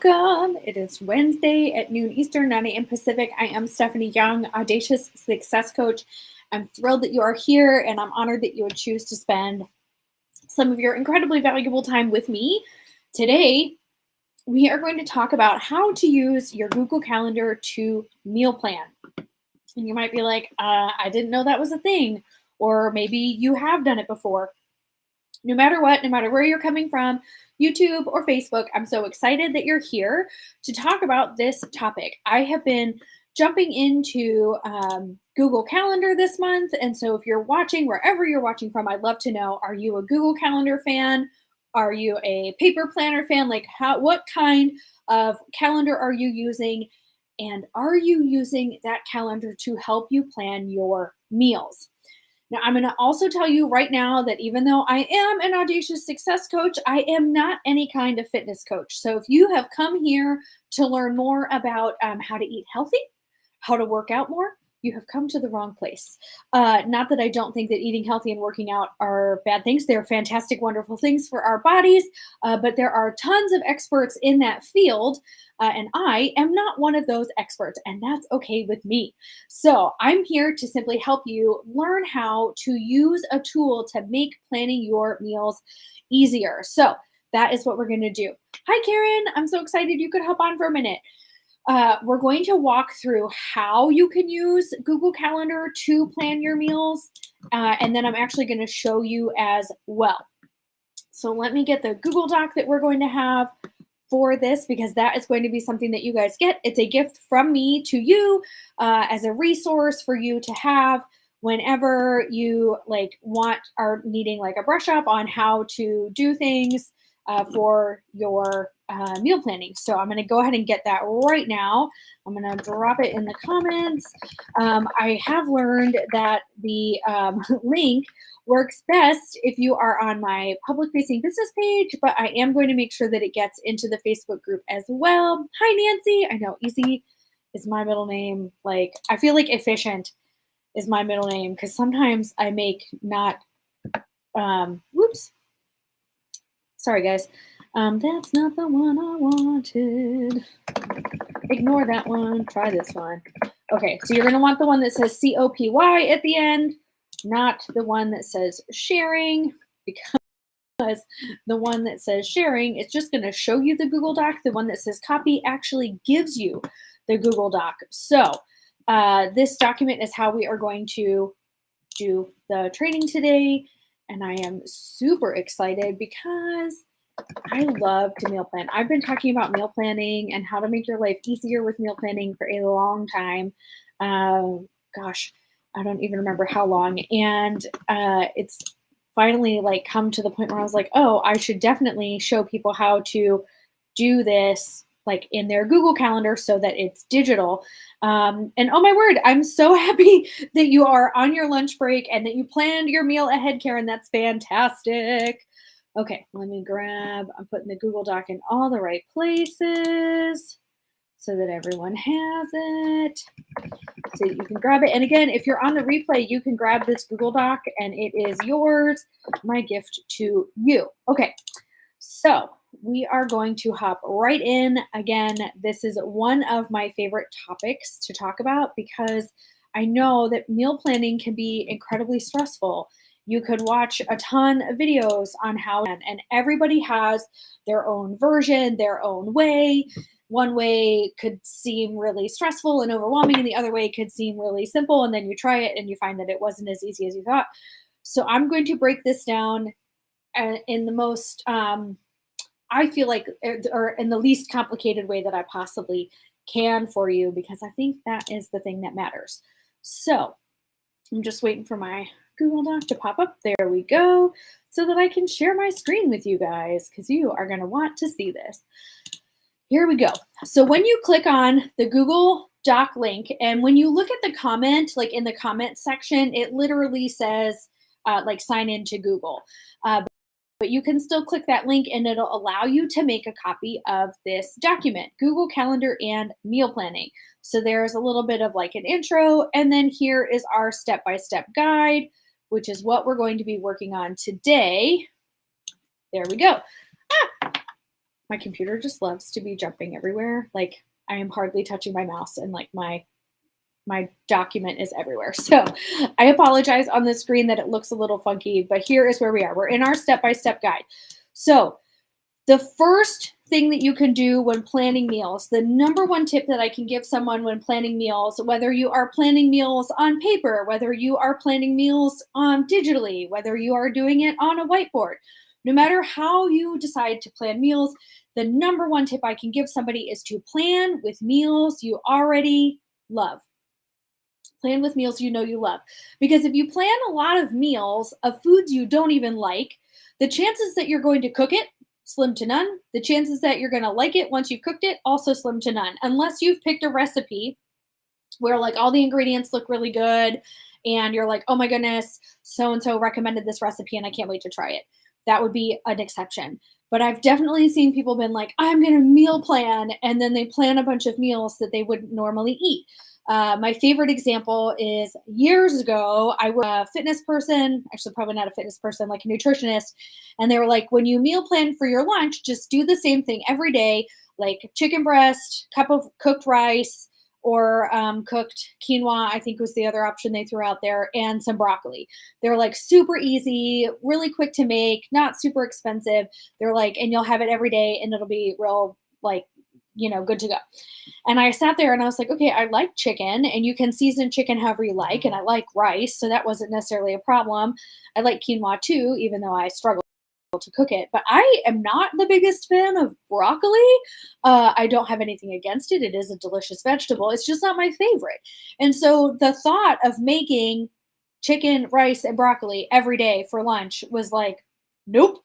Welcome. It is Wednesday at noon Eastern, 9 a.m. Pacific. I am Stephanie Young, Audacious Success Coach. I'm thrilled that you are here, and I'm honored that you would choose to spend some of your incredibly valuable time with me. Today, we are going to talk about how to use your Google Calendar to meal plan. And you might be like, I didn't know that was a thing, or maybe you have done it before. No matter what, no matter where you're coming from, YouTube or Facebook, I'm so excited that you're here to talk about this topic. I have been jumping into Google Calendar this month. And so if you're watching, wherever you're watching from, I'd love to know, are you a Google Calendar fan? Are you a paper planner fan? Like what kind of calendar are you using? And are you using that calendar to help you plan your meals? Now, I'm going to also tell you right now that even though I am an audacious success coach, I am not any kind of fitness coach. So if you have come here to learn more about how to eat healthy, how to work out more, you have come to the wrong place. Not that I don't think that eating healthy and working out are bad things. They're fantastic, wonderful things for our bodies, but there are tons of experts in that field, and I am not one of those experts, and that's okay with me. So I'm here to simply help you learn how to use a tool to make planning your meals easier. So that is what we're going to do. Hi, Karen. I'm so excited you could hop on for a minute. We're going to walk through how you can use Google Calendar to plan your meals, and then I'm actually going to show you as well. So let me get the Google Doc that we're going to have for this, because that is going to be something that you guys get. It's a gift from me to you as a resource for you to have whenever you are needing like a brush up on how to do things for your meal planning. So I'm going to go ahead and get that right now. I'm going to drop it in the comments. I have learned that the link works best if you are on my public facing business page, but I am going to make sure that it gets into the Facebook group as well. Hi, Nancy. I know Easy is my middle name. Like, I feel like efficient is my middle name because sometimes I make not, whoops. Sorry, guys. That's not the one I wanted. Ignore that one. Try this one. Okay, so you're going to want the one that says COPY at the end, not the one that says sharing, because the one that says sharing is just going to show you the Google Doc. The one that says copy actually gives you the Google Doc. So this document is how we are going to do the training today. And I am super excited because I love to meal plan. I've been talking about meal planning and how to make your life easier with meal planning for a long time. Gosh, I don't even remember how long. And it's finally like come to the point where I was like, oh, I should definitely show people how to do this like in their Google Calendar so that it's digital. And oh my word, I'm so happy that you are on your lunch break and that you planned your meal ahead, Karen. That's fantastic. Okay, let me grab, I'm putting the Google Doc in all the right places so that everyone has it. So you can grab it. And again, if you're on the replay, you can grab this Google Doc and it is yours, my gift to you. Okay, so we are going to hop right in. Again, this is one of my favorite topics to talk about because I know that meal planning can be incredibly stressful. You could watch a ton of videos on how, and everybody has their own version, their own way. One way could seem really stressful and overwhelming, and the other way could seem really simple. And then you try it and you find that it wasn't as easy as you thought. So I'm going to break this down in the most, I feel like, or in the least complicated way that I possibly can for you, because I think that is the thing that matters. So I'm just waiting for my Google Doc to pop up. There we go. So that I can share my screen with you guys, because you are going to want to see this. Here we go. So when you click on the Google Doc link, and when you look at the comment, like in the comment section, it literally says like sign into Google. But you can still click that link and it'll allow you to make a copy of this document, Google Calendar and meal planning. So there's a little bit of like an intro, and then here is our step-by-step guide, which is what we're going to be working on today. There we go. My computer just loves to be jumping everywhere. Like I am hardly touching my mouse and like my document is everywhere. So I apologize on the screen that it looks a little funky, but here is where we are. We're in our step-by-step guide. So the first thing that you can do when planning meals, the number one tip that I can give someone when planning meals, whether you are planning meals on paper, whether you are planning meals digitally, whether you are doing it on a whiteboard, no matter how you decide to plan meals, the number one tip I can give somebody is to plan with meals you already love. Plan with meals you know you love. Because if you plan a lot of meals of foods you don't even like, the chances that you're going to cook it, slim to none. The chances that you're going to like it once you've cooked it, also slim to none. Unless you've picked a recipe where like all the ingredients look really good and you're like, oh my goodness, so-and-so recommended this recipe and I can't wait to try it. That would be an exception. But I've definitely seen people been like, I'm going to meal plan, and then they plan a bunch of meals that they wouldn't normally eat. My favorite example is years ago, I was a fitness person, actually probably not a fitness person, like a nutritionist. And they were like, when you meal plan for your lunch, just do the same thing every day, like chicken breast, cup of cooked rice, or cooked quinoa, I think was the other option they threw out there, and some broccoli. They're like super easy, really quick to make, not super expensive. They're like, and you'll have it every day and it'll be real like, good to go. And I sat there and I was like, okay, I like chicken and you can season chicken however you like. And I like rice. So that wasn't necessarily a problem. I like quinoa too, even though I struggle to cook it. But I am not the biggest fan of broccoli. I don't have anything against it. It is a delicious vegetable. It's just not my favorite. And so the thought of making chicken, rice, and broccoli every day for lunch was like, nope.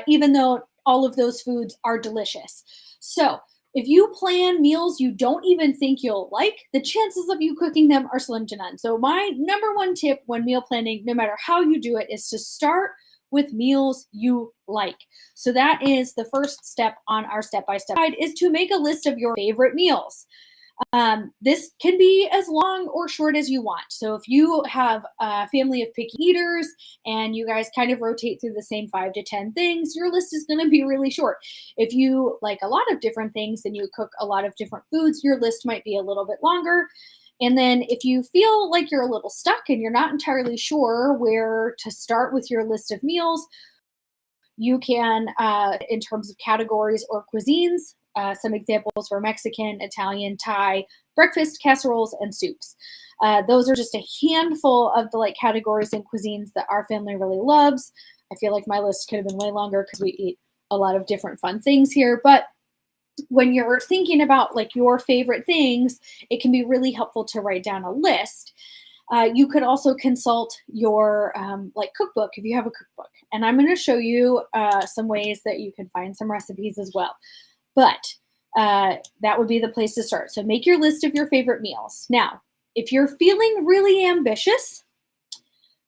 Even though all of those foods are delicious. So if you plan meals you don't even think you'll like, the chances of you cooking them are slim to none. So my number one tip when meal planning, no matter how you do it, is to start with meals you like. So that is the first step on our step-by-step guide, is to make a list of your favorite meals. This can be as long or short as you want. So if you have a family of picky eaters and you guys kind of rotate through the same 5 to 10 things, your list is going to be really short. If you like a lot of different things and you cook a lot of different foods, your list might be a little bit longer. And then if you feel like you're a little stuck and you're not entirely sure where to start with your list of meals, you can, in terms of categories or cuisines, some examples were Mexican, Italian, Thai, breakfast, casseroles, and soups. Those are just a handful of the like categories and cuisines that our family really loves. I feel like my list could have been way longer because we eat a lot of different fun things here. But when you're thinking about like your favorite things, it can be really helpful to write down a list. You could also consult your like cookbook if you have a cookbook. And I'm going to show you some ways that you can find some recipes as well. But that would be the place to start. So make your list of your favorite meals. Now, if you're feeling really ambitious,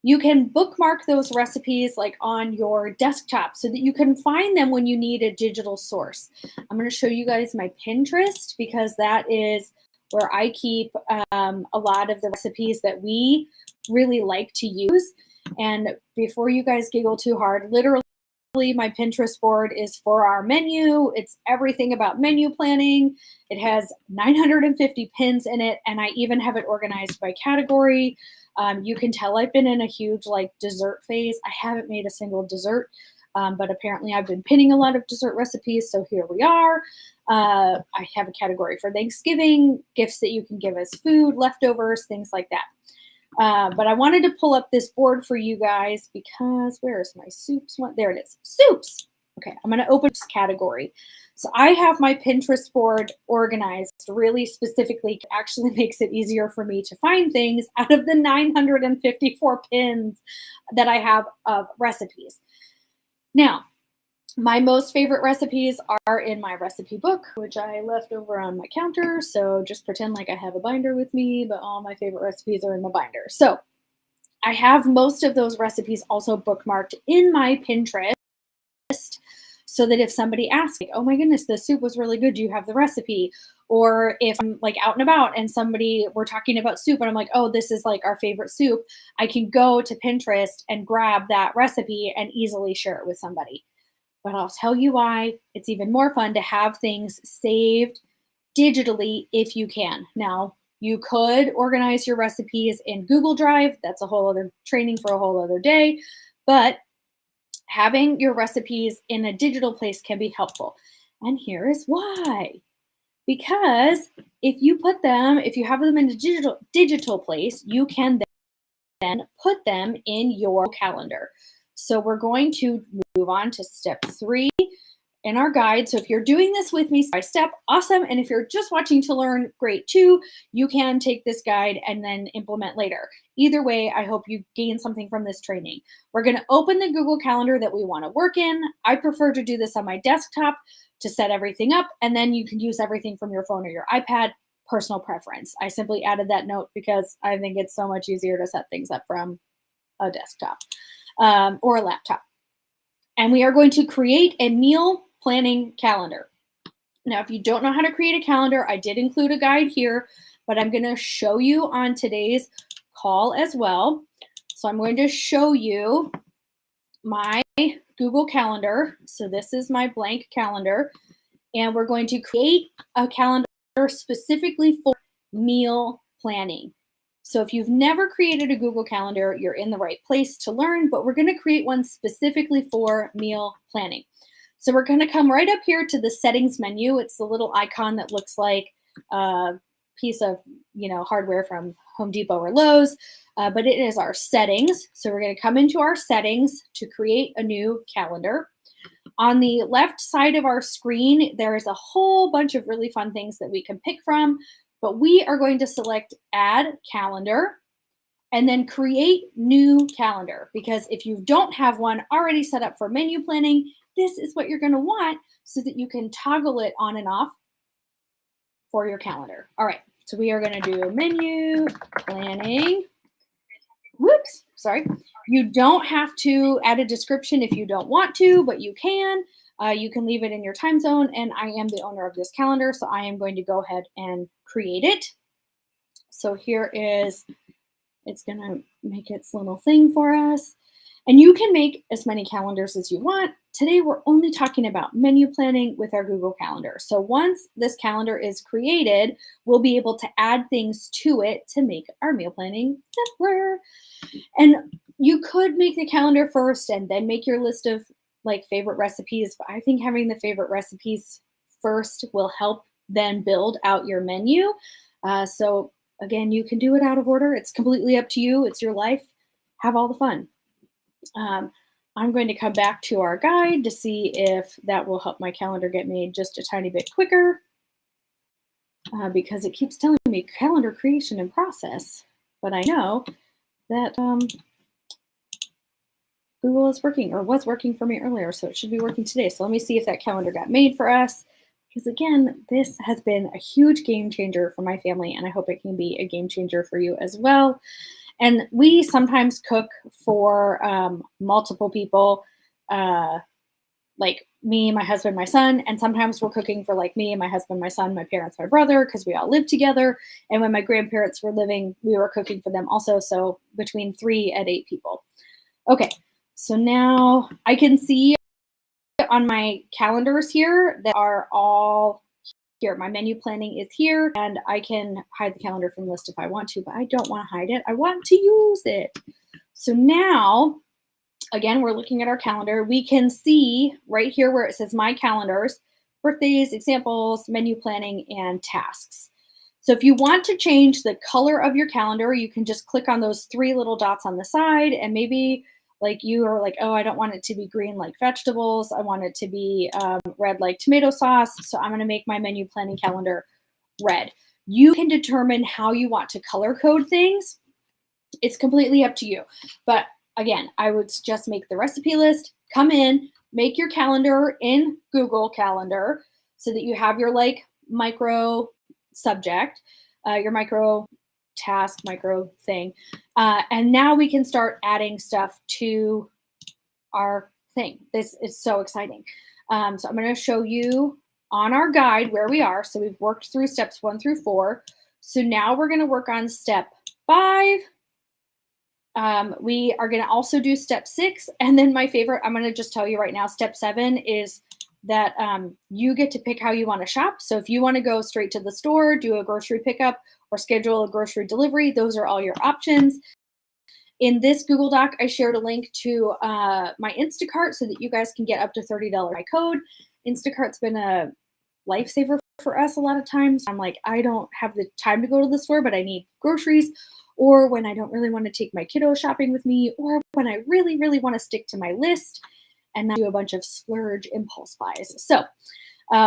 you can bookmark those recipes like on your desktop so that you can find them when you need a digital source. I'm going to show you guys my Pinterest because that is where I keep a lot of the recipes that we really like to use. And before you guys giggle too hard, literally my Pinterest board is for our menu. It's everything about menu planning. It has 950 pins in it, and I even have it organized by category. You can tell I've been in a huge like dessert phase. I haven't made a single dessert, but apparently I've been pinning a lot of dessert recipes, so here we are. I have a category for Thanksgiving, gifts that you can give as food, leftovers, things like that. But I wanted to pull up this board for you guys because where is my soups one? There it is. Soups. Okay, I'm going to open this category. So I have my Pinterest board organized really specifically. It actually makes it easier for me to find things out of the 954 pins that I have of recipes. Now, my most favorite recipes are in my recipe book, which I left over on my counter. So just pretend like I have a binder with me, but all my favorite recipes are in the binder. So I have most of those recipes also bookmarked in my Pinterest so that if somebody asks, like, oh my goodness, the soup was really good, do you have the recipe? Or if I'm like out and about and we're talking about soup and I'm like, oh, this is like our favorite soup, I can go to Pinterest and grab that recipe and easily share it with somebody. but I'll tell you why. It's even more fun to have things saved digitally if you can. Now, you could organize your recipes in Google Drive. That's a whole other training for a whole other day. But having your recipes in a digital place can be helpful. And here is why. Because if you have them in a digital place, you can then put them in your calendar. So we're going to move on to step 3 in our guide. So if you're doing this with me step by step, awesome. And if you're just watching to learn, great too. You can take this guide and then implement later. Either way, I hope you gain something from this training. We're going to open the Google Calendar that we want to work in. I prefer to do this on my desktop to set everything up, and then you can use everything from your phone or your iPad. Personal preference. I simply added that note because I think it's so much easier to set things up from a desktop or a laptop. And we are going to create a meal planning calendar. Now, if you don't know how to create a calendar, I did include a guide here, but I'm going to show you on today's call as well. So I'm going to show you my Google Calendar. So this is my blank calendar, and we're going to create a calendar specifically for meal planning. So if you've never created a Google Calendar, you're in the right place to learn, but we're going to create one specifically for meal planning. So we're going to come right up here to the settings menu. It's the little icon that looks like a piece of, hardware from Home Depot or Lowe's, but it is our settings. So we're going to come into our settings to create a new calendar. On the left side of our screen, there is a whole bunch of really fun things that we can pick from, but we are going to select Add Calendar and then Create New Calendar, because if you don't have one already set up for menu planning, this is what you're going to want so that you can toggle it on and off for your calendar. All right, so we are going to do menu planning. Whoops, sorry. You don't have to add a description if you don't want to, but you can. You can leave it in your time zone, and I am the owner of this calendar, so I am going to go ahead and create it. So here is, it's going to make its little thing for us. And you can make as many calendars as you want. Today, we're only talking about menu planning with our Google Calendar. So once this calendar is created, we'll be able to add things to it to make our meal planning simpler. And you could make the calendar first and then make your list of favorite recipes. But I think having the favorite recipes first will help then build out your menu. So again, you can do it out of order. It's completely up to you. It's your life. Have all the fun. I'm going to come back to our guide to see if that will help my calendar get made just a tiny bit quicker, because it keeps telling me calendar creation and process, but I know that Google is working, or was working for me earlier, so it should be working today. So let me see if that calendar got made for us, because again, this has been a huge game changer for my family, and I hope it can be a game changer for you as well. And we sometimes cook for multiple people, like me, my husband, my son. And sometimes we're cooking for me, my husband, my son, my parents, my brother, because we all live together. And when my grandparents were living, we were cooking for them also. So between 3 and 8 people. Okay, so now I can see on my calendars here that are all here. My menu planning is here, and I can hide the calendar from the list if I want to, but I don't want to hide it. I want to use it. So now, again, we're looking at our calendar. We can see right here where it says My Calendars, birthdays, examples, menu planning, and tasks. So if you want to change the color of your calendar, you can just click on those 3 little dots on the side, and maybe you are oh, I don't want it to be green like vegetables. I want it to be red like tomato sauce. So I'm going to make my menu planning calendar red. You can determine how you want to color code things. It's completely up to you. But again, I would just make the recipe list, come in, make your calendar in Google Calendar so that you have your micro subject, your micro task, micro thing. And now we can start adding stuff to our thing. This is so exciting. So I'm going to show you on our guide where we are. So we've worked through steps 1 through 4. So now we're going to work on step 5. We are going to also do step 6. And then my favorite, I'm going to just tell you right now, step 7 is that you get to pick how you want to shop. So if you want to go straight to the store, do a grocery pickup, or schedule a grocery delivery, those are all your options. In this Google Doc, I shared a link to my Instacart so that you guys can get up to $30 by code. Instacart's been a lifesaver for us a lot of times. I'm like, I don't have the time to go to the store, but I need groceries, or when I don't really want to take my kiddo shopping with me, or when I really, really want to stick to my list and not do a bunch of splurge impulse buys. So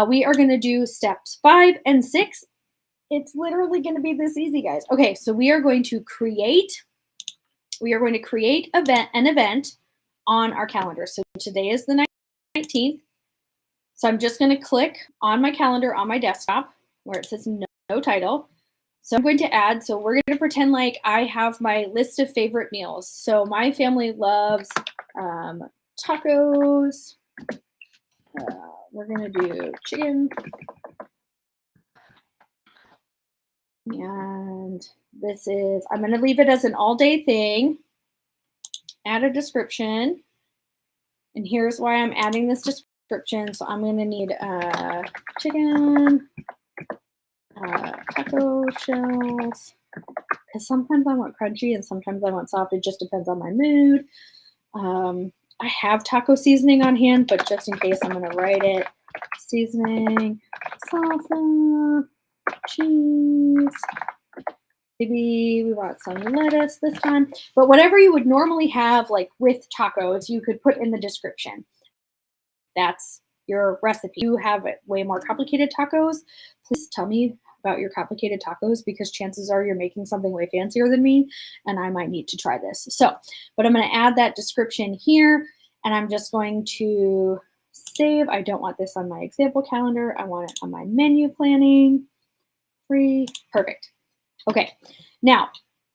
we are going to do steps 5 and 6. It's literally going to be this easy, guys. Okay, so we are going to create an event on our calendar. So today is the 19th. So I'm just going to click on my calendar on my desktop where it says no title. So I'm going to add, so we're going to pretend like I have my list of favorite meals. So my family loves tacos. We're going to do chicken. And this is, I'm going to leave it as an all day thing. Add a description. And here's why I'm adding this description. So I'm going to need chicken, taco shells, because sometimes I want crunchy and sometimes I want soft. It just depends on my mood. I have taco seasoning on hand, but just in case, I'm going to write it. Seasoning, salsa, cheese. Maybe we want some lettuce this time. But whatever you would normally have, like with tacos, you could put in the description. That's your recipe. If you have way more complicated tacos, please tell me about your complicated tacos, because chances are you're making something way fancier than me and I might need to try this. So, but I'm going to add that description here, and I'm just going to save. I don't want this on my example calendar. I want it on my menu planning. Free. Perfect. Okay. Now,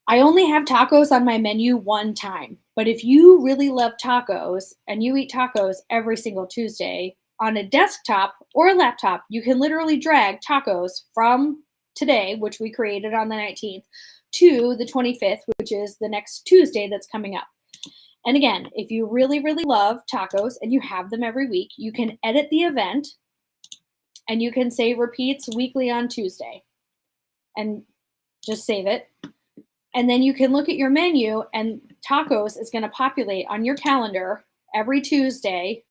I only have tacos on my menu one time, but if you really love tacos and you eat tacos every single Tuesday, on a desktop or a laptop, you can literally drag tacos from today, which we created on the 19th, to the 25th, which is the next Tuesday that's coming up. And again, if you really, really love tacos and you have them every week, you can edit the event and you can say repeats weekly on Tuesday and just save it. And then you can look at your menu and tacos is going to populate on your calendar every Tuesday.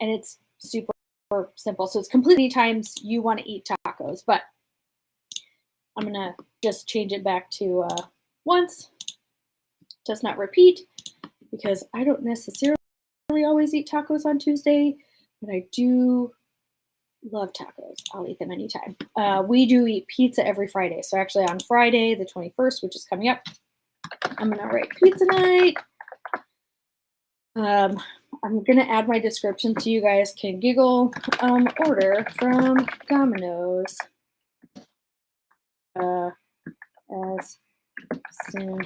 And it's super simple. So it's completely times you want to eat tacos, but I'm going to just change it back to once. Does not repeat, because I don't necessarily always eat tacos on Tuesday, but I do love tacos. I'll eat them anytime. We do eat pizza every Friday. So actually on Friday, the 21st, which is coming up, I'm going to write pizza night. I'm going to add my description so you guys can giggle. Order from Domino's as soon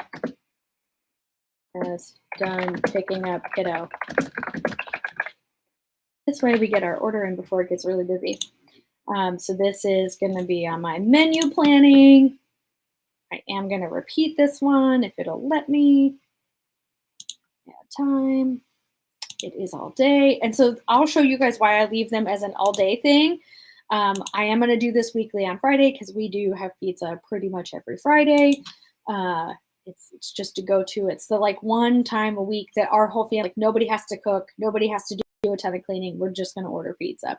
as done picking up kiddo. This way we get our order in before it gets really busy. So this is going to be on my menu planning. I am going to repeat this one if it'll let me. Add time. It is all day. And so I'll show you guys why I leave them as an all day thing. I am going to do this weekly on Friday because we do have pizza pretty much every Friday. It's just to go to. It's the like one time a week that our whole family, like nobody has to cook. Nobody has to do a ton of cleaning. We're just going to order pizza.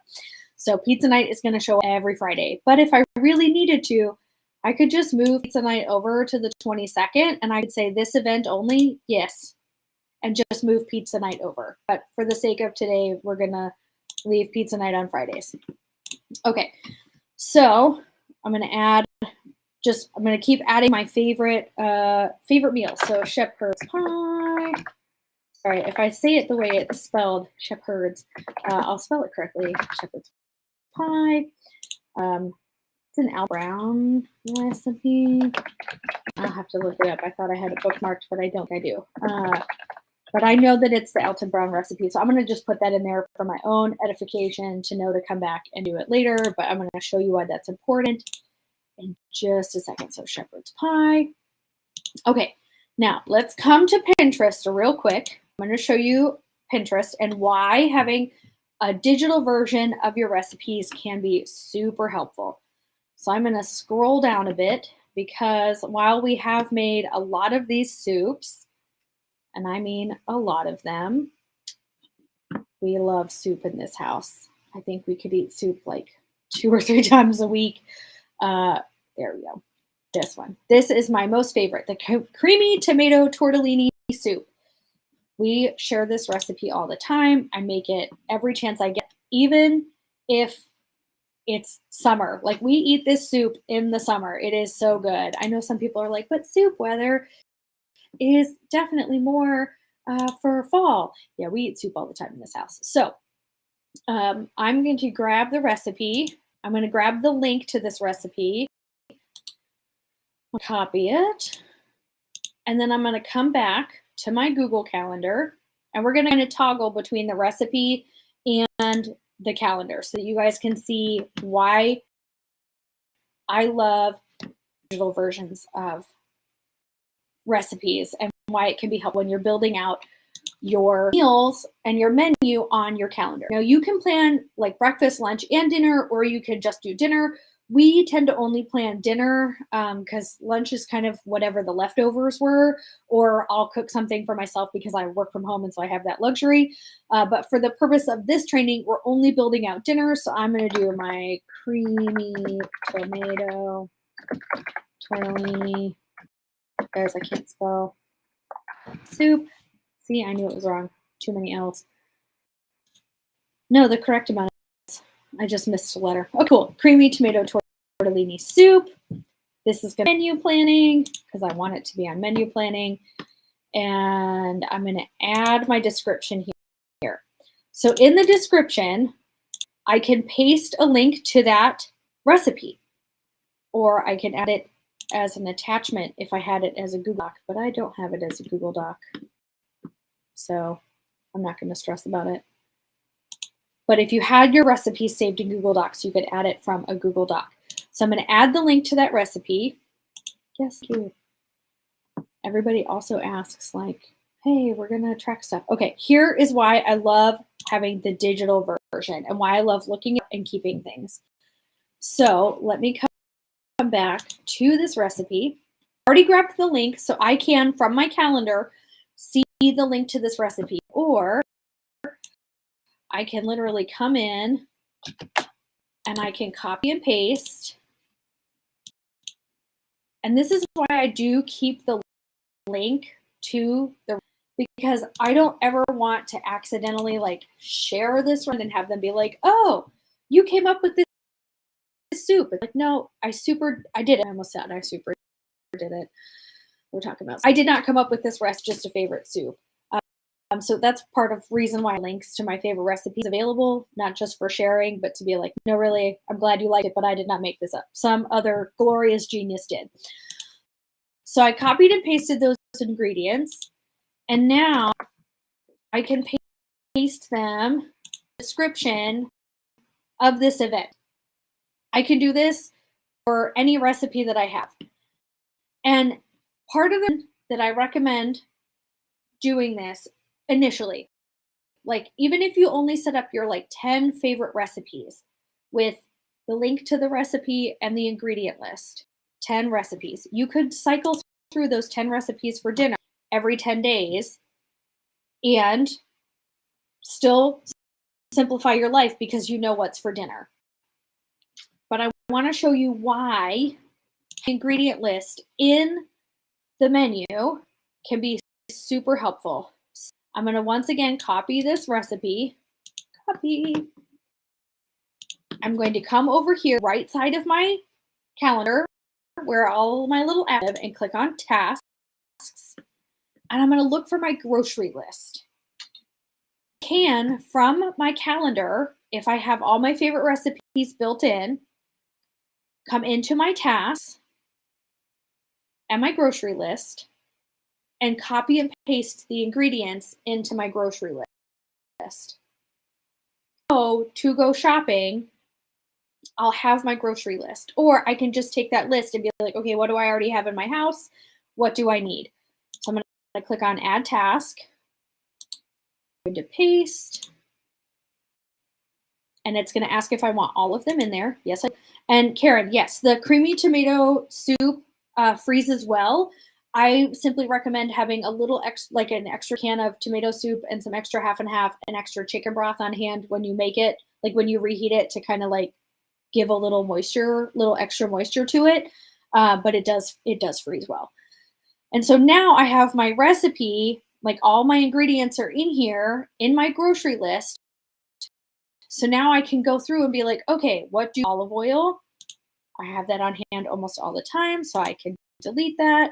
So pizza night is going to show every Friday. But if I really needed to, I could just move pizza night over to the 22nd and I could say this event only, yes, and just move pizza night over. But for the sake of today, we're going to leave pizza night on Fridays. Okay, so I'm going to keep adding my favorite meals. So shepherd's pie. Sorry, if I say it the way it's spelled, shepherd's, I'll spell it correctly. Shepherd's pie. It's an Al Brown recipe. I'll have to look it up. I thought I had it bookmarked, but I don't. I do. But I know that it's the Alton Brown recipe. So I'm going to just put that in there for my own edification to know to come back and do it later. But I'm going to show you why that's important in just a second. So shepherd's pie. Okay, now let's come to Pinterest real quick. I'm going to show you Pinterest and why having a digital version of your recipes can be super helpful. So I'm going to scroll down a bit because while we have made a lot of these soups, and I mean a lot of them, we love soup in this house. I think we could eat soup like 2 or 3 times a week. There we go. This one. This is my most favorite, the creamy tomato tortellini soup. We share this recipe all the time. I make it every chance I get, even if it's summer. Like, we eat this soup in the summer. It is so good. I know some people are like, but soup weather is definitely more for fall. Yeah, we eat soup all the time in this house. So I'm going to grab the recipe. I'm going to grab the link to this recipe, copy it, and then I'm going to come back to my Google Calendar, and we're going to kind of toggle between the recipe and the calendar so that you guys can see why I love digital versions of recipes and why it can be helpful when you're building out your meals and your menu on your calendar. Now, you can plan like breakfast, lunch, and dinner, or you could just do dinner. We tend to only plan dinner because lunch is kind of whatever the leftovers were, or I'll cook something for myself because I work from home and so I have that luxury. But for the purpose of this training, we're only building out dinner. So I'm going to do my creamy tomato tortellini. Guys, I can't spell soup. See, I knew it was wrong. Too many L's. No, the correct amount is. I just missed a letter. Oh, cool. Creamy tomato tortellini soup. This is going to be menu planning because I want it to be on menu planning. And I'm going to add my description here. So in the description, I can paste a link to that recipe, or I can add it as an attachment if I had it as a Google Doc, but I don't have it as a Google Doc. So I'm not going to stress about it. But if you had your recipe saved in Google Docs, you could add it from a Google Doc. So I'm going to add the link to that recipe. Yes, cute. Everybody also asks like, hey, we're going to track stuff. Okay, here is why I love having the digital version and why I love looking at and keeping things. So let me come back to this recipe. I already grabbed the link so I can, from my calendar, see the link to this recipe, or I can literally come in and I can copy and paste. And this is why I do keep the link to the, because I don't ever want to accidentally like share this one and have them be like, oh, you came up with this soup. It's like, no, I did it. I almost said I super did it. We're talking about, I did not come up with this recipe, just a favorite soup. So that's part of reason why links to my favorite recipes available, not just for sharing, but to be like, no, really, I'm glad you liked it, but I did not make this up. Some other glorious genius did. So I copied and pasted those ingredients, and now I can paste them description of this event. I can do this for any recipe that I have. And part of it that I recommend doing this initially, like even if you only set up your like 10 favorite recipes with the link to the recipe and the ingredient list, 10 recipes, you could cycle through those 10 recipes for dinner every 10 days and still simplify your life because you know what's for dinner. But I want to show you why the ingredient list in the menu can be super helpful. I'm going to once again copy this recipe. Copy. I'm going to come over here, right side of my calendar, where all my little apps, and click on tasks. And I'm going to look for my grocery list. Can, from my calendar, if I have all my favorite recipes built in, come into my tasks and my grocery list and copy and paste the ingredients into my grocery list. So to go shopping, I'll have my grocery list, or I can just take that list and be like, okay, what do I already have in my house? what do I need? So I'm going to click on add task. I'm going to paste. And it's going to ask if I want all of them in there. Yes. And Karen, yes, the creamy tomato soup freezes well. I simply recommend having a little like an extra can of tomato soup and some extra half and half and extra chicken broth on hand when you make it, like when you reheat it, to kind of like give a little extra moisture to it. But it does freeze well. And so now I have my recipe, like all my ingredients are in here in my grocery list. So now I can go through and be like, okay, what do olive oil? I have that on hand almost all the time, so I can delete that.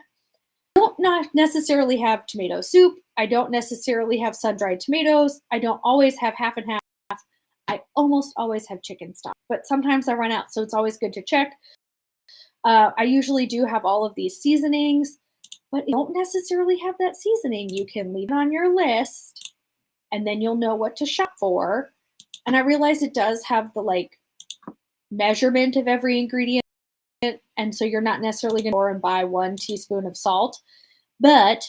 I don't not necessarily have tomato soup. I don't necessarily have sun-dried tomatoes. I don't always have half and half. I almost always have chicken stock, but sometimes I run out, so it's always good to check. I usually do have all of these seasonings, but you don't necessarily have that seasoning. You can leave it on your list, and then you'll know what to shop for. And I realize it does have the like measurement of every ingredient. And so you're not necessarily going to go and buy 1 teaspoon of salt, but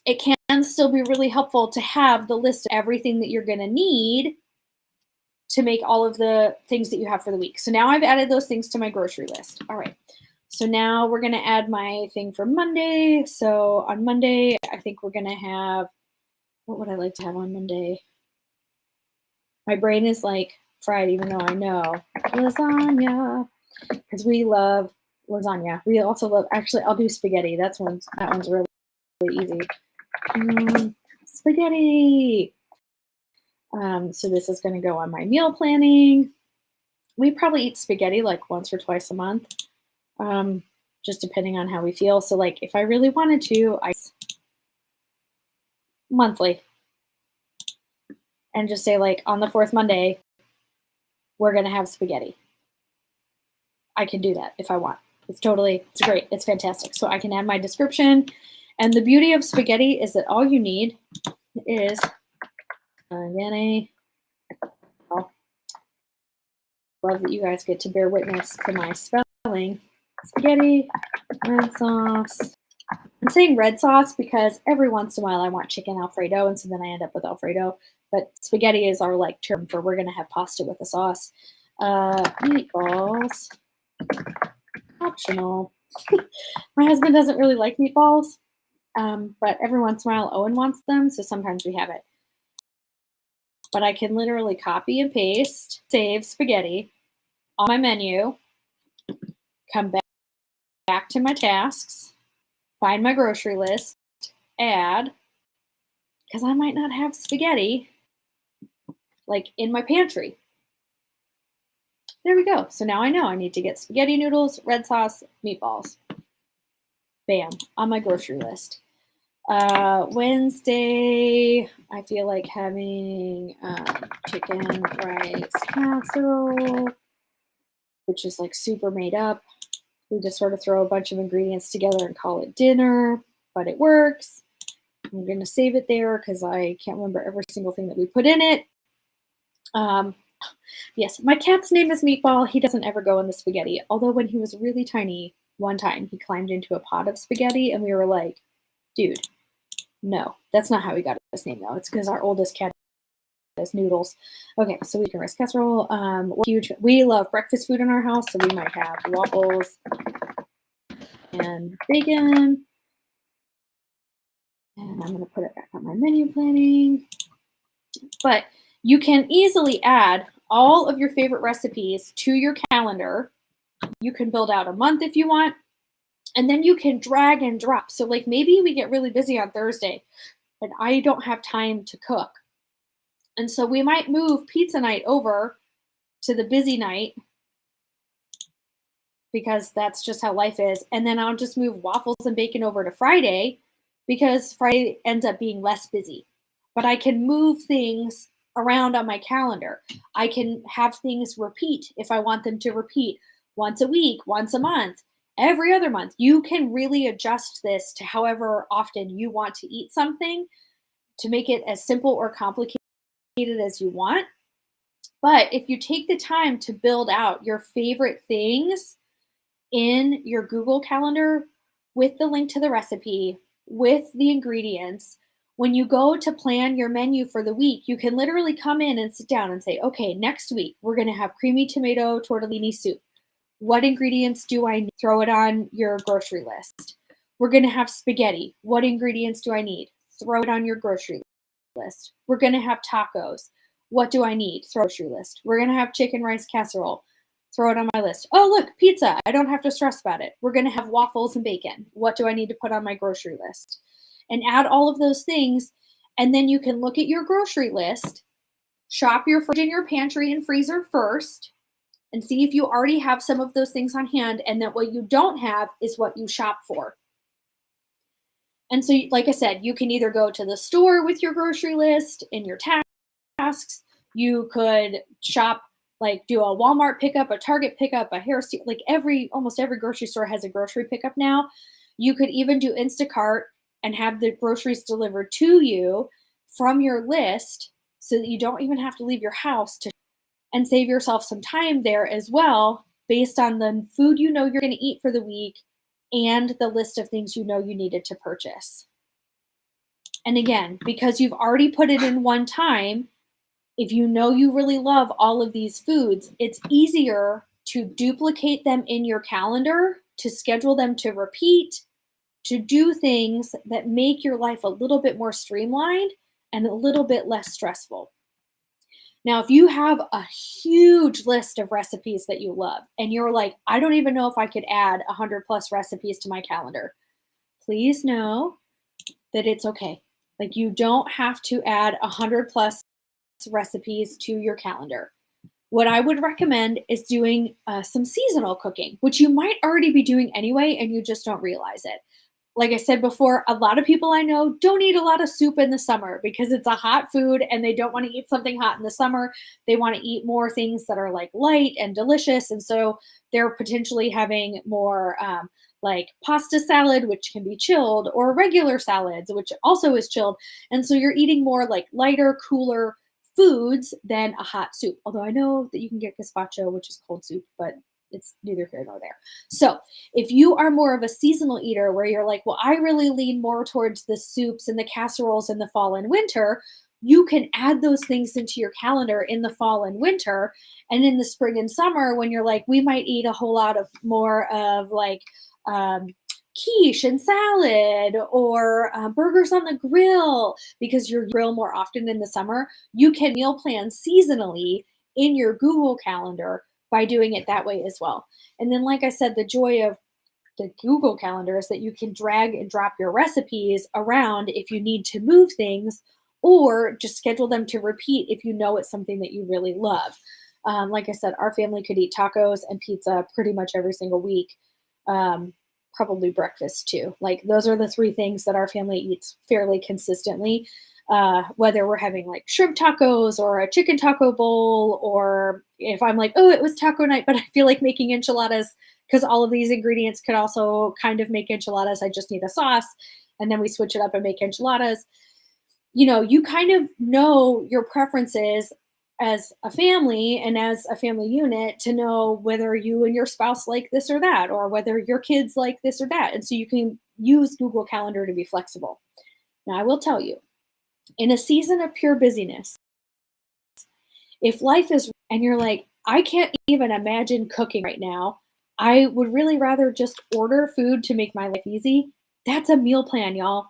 it can still be really helpful to have the list of everything that you're going to need to make all of the things that you have for the week. So now I've added those things to my grocery list. All right. So now we're going to add my thing for Monday. So on Monday, I think we're going to have, what would I like to have on Monday? My brain is like fried, even though I know lasagna, because we love lasagna. We also love, actually, I'll do spaghetti. That one's really, really easy. Spaghetti. So this is going to go on my meal planning. We probably eat spaghetti like once or twice a month, just depending on how we feel. So like if I really wanted to, I monthly. And just say like on the 4th Monday, we're going to have spaghetti. I can do that if I want. It's great. It's fantastic. So I can add my description. And the beauty of spaghetti is that all you need is spaghetti. Oh, love that you guys get to bear witness to my spelling. Spaghetti, red sauce. I'm saying red sauce because every once in a while I want chicken Alfredo, and so then I end up with Alfredo. But spaghetti is our like term for we're going to have pasta with a sauce. Meatballs. Optional. My husband doesn't really like meatballs, but every once in a while Owen wants them, so sometimes we have it. But I can literally copy and paste, save spaghetti on my menu, come back to my tasks, find my grocery list, add, because I might not have spaghetti like in my pantry. There we go. So now I know I need to get spaghetti noodles, red sauce, meatballs. Bam, on my grocery list. Wednesday, I feel like having chicken rice casserole, which is like super made up. We just sort of throw a bunch of ingredients together and call it dinner, but it works. I'm going to save it there because I can't remember every single thing that we put in it. Yes, my cat's name is Meatball. He doesn't ever go in the spaghetti. Although when he was really tiny, one time he climbed into a pot of spaghetti and we were like, dude, no, that's not how he got his name though. It's because our oldest cat is Noodles. Okay, so we can rice casserole. We love breakfast food in our house, so we might have waffles and bacon. And I'm going to put it back on my menu planning. But you can easily add all of your favorite recipes to your calendar. You can build out a month if you want, and then you can drag and drop. So like maybe we get really busy on Thursday and I don't have time to cook. And so we might move pizza night over to the busy night because that's just how life is. And then I'll just move waffles and bacon over to Friday because Friday ends up being less busy. But I can move things around on my calendar. I can have things repeat if I want them to repeat once a week, once a month, every other month. You can really adjust this to however often you want to eat something to make it as simple or complicated as you want. But if you take the time to build out your favorite things in your Google Calendar with the link to the recipe, with the ingredients. When you go to plan your menu for the week, you can literally come in and sit down and say, okay, next week we're going to have creamy tomato tortellini soup. What ingredients do I need? Throw it on your grocery list. We're going to have spaghetti. What ingredients do I need? Throw it on your grocery list. We're going to have tacos. What do I need? Throw grocery list. We're going to have chicken rice casserole. Throw it on my list. Oh, look, pizza. I don't have to stress about it. We're going to have waffles and bacon. What do I need to put on my grocery list? And add all of those things. And then you can look at your grocery list, shop your fridge and your pantry and freezer first, and see if you already have some of those things on hand, and that what you don't have is what you shop for. And so, like I said, you can either go to the store with your grocery list and your tasks. You could shop, like do a Walmart pickup, a Target pickup, a Harris, like almost every grocery store has a grocery pickup now. You could even do Instacart and have the groceries delivered to you from your list so that you don't even have to leave your house and save yourself some time there as well, based on the food you know you're going to eat for the week and the list of things you know you needed to purchase. And again, because you've already put it in one time, if you know you really love all of these foods, it's easier to duplicate them in your calendar, to schedule them to repeat, to do things that make your life a little bit more streamlined and a little bit less stressful. Now, if you have a huge list of recipes that you love and you're like, I don't even know if I could add 100 plus recipes to my calendar, please know that it's okay. Like, you don't have to add 100 plus recipes to your calendar. What I would recommend is doing some seasonal cooking, which you might already be doing anyway, and you just don't realize it. Like I said before, a lot of people I know don't eat a lot of soup in the summer because it's a hot food and they don't want to eat something hot in the summer. They want to eat more things that are like light and delicious. And so they're potentially having more like pasta salad, which can be chilled, or regular salads, which also is chilled. And so you're eating more like lighter, cooler foods than a hot soup. Although I know that you can get gazpacho, which is cold soup, but it's neither here nor there. So if you are more of a seasonal eater where you're like, well, I really lean more towards the soups and the casseroles in the fall and winter, you can add those things into your calendar in the fall and winter. And in the spring and summer, when you're like, we might eat a whole lot of more of like quiche and salad, or burgers on the grill, because you grill more often in the summer, you can meal plan seasonally in your Google Calendar by doing it that way as well. And then, like I said, the joy of the Google Calendar is that you can drag and drop your recipes around if you need to move things, or just schedule them to repeat if you know it's something that you really love. Like I said, our family could eat tacos and pizza pretty much every single week. Probably breakfast too. Like, those are the three things that our family eats fairly consistently. Whether we're having like shrimp tacos or a chicken taco bowl, or if I'm like, oh, it was taco night, but I feel like making enchiladas, because all of these ingredients could also kind of make enchiladas. I just need a sauce. And then we switch it up and make enchiladas. You know, you kind of know your preferences as a family and as a family unit to know whether you and your spouse like this or that, or whether your kids like this or that. And so you can use Google Calendar to be flexible. Now, I will tell you, in a season of pure busyness, if life is, and you're like, I can't even imagine cooking right now, I would really rather just order food to make my life easy. That's a meal plan, y'all.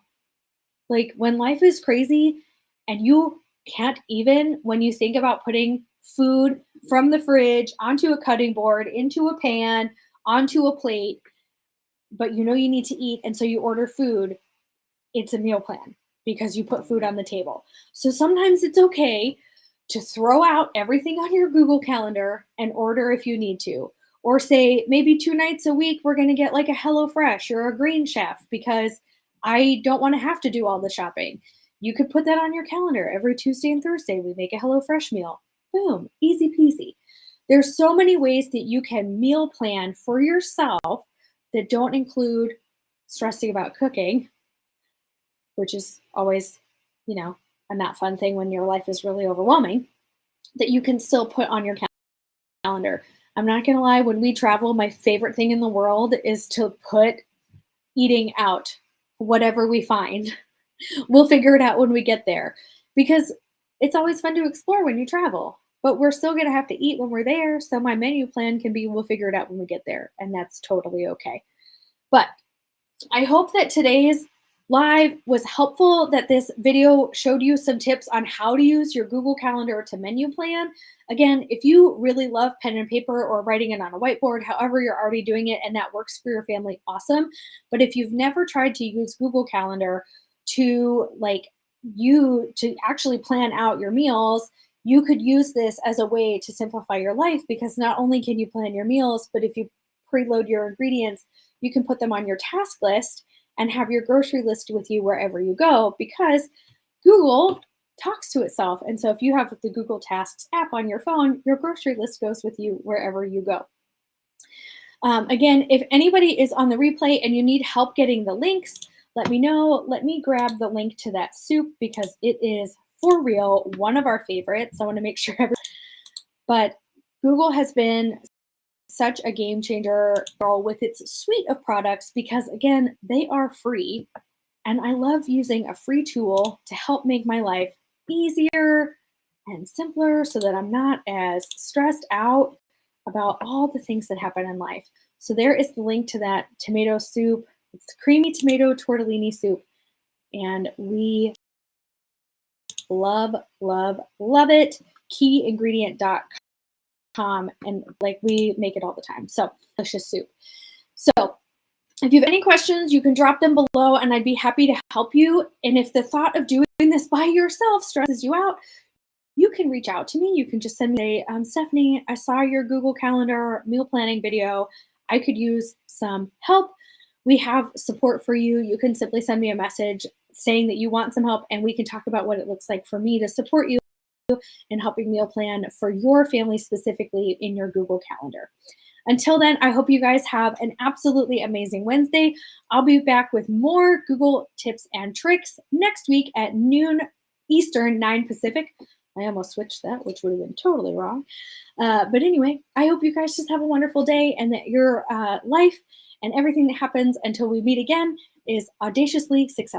Like, when life is crazy and you can't even, when you think about putting food from the fridge onto a cutting board, into a pan, onto a plate, but you know you need to eat, and so you order food, it's a meal plan because you put food on the table. So sometimes it's okay to throw out everything on your Google Calendar and order if you need to. Or say maybe 2 nights a week, we're going to get like a HelloFresh or a Green Chef because I don't want to have to do all the shopping. You could put that on your calendar. Every Tuesday and Thursday, we make a HelloFresh meal. Boom, easy peasy. There's so many ways that you can meal plan for yourself that don't include stressing about cooking, which is always, you know, a not fun thing when your life is really overwhelming, that you can still put on your calendar. I'm not going to lie, when we travel, my favorite thing in the world is to put eating out, whatever we find. We'll figure it out when we get there because it's always fun to explore when you travel, but we're still going to have to eat when we're there. So my menu plan can be we'll figure it out when we get there, and that's totally okay. But I hope that today's live was helpful, that this video showed you some tips on how to use your Google Calendar to menu plan. Again, if you really love pen and paper or writing it on a whiteboard, however you're already doing it and that works for your family, awesome. But if you've never tried to use Google Calendar to actually plan out your meals, you could use this as a way to simplify your life, because not only can you plan your meals, but if you preload your ingredients, you can put them on your task list and have your grocery list with you wherever you go, because Google talks to itself. And so if you have the Google Tasks app on your phone, your grocery list goes with you wherever you go. Again, if anybody is on the replay and you need help getting the links, let me know. Let me grab the link to that soup because it is, for real, one of our favorites. I want to make sure. But Google has been such a game changer with its suite of products because, again, they are free. And I love using a free tool to help make my life easier and simpler so that I'm not as stressed out about all the things that happen in life. So there is the link to that tomato soup. It's creamy tomato tortellini soup. And we love, love, love it. Keyingredient.com. And like, we make it all the time. So delicious soup. So if you have any questions, you can drop them below and I'd be happy to help you. And if the thought of doing this by yourself stresses you out, you can reach out to me. You can just send me a, Stephanie, I saw your Google Calendar meal planning video. I could use some help. We have support for you. You can simply send me a message saying that you want some help, and we can talk about what it looks like for me to support you in helping meal plan for your family specifically in your Google Calendar. Until then, I hope you guys have an absolutely amazing Wednesday. I'll be back with more Google tips and tricks next week at noon Eastern, 9 Pacific. I almost switched that, which would have been totally wrong. But anyway, I hope you guys just have a wonderful day and that your life and everything that happens until we meet again is audaciously successful.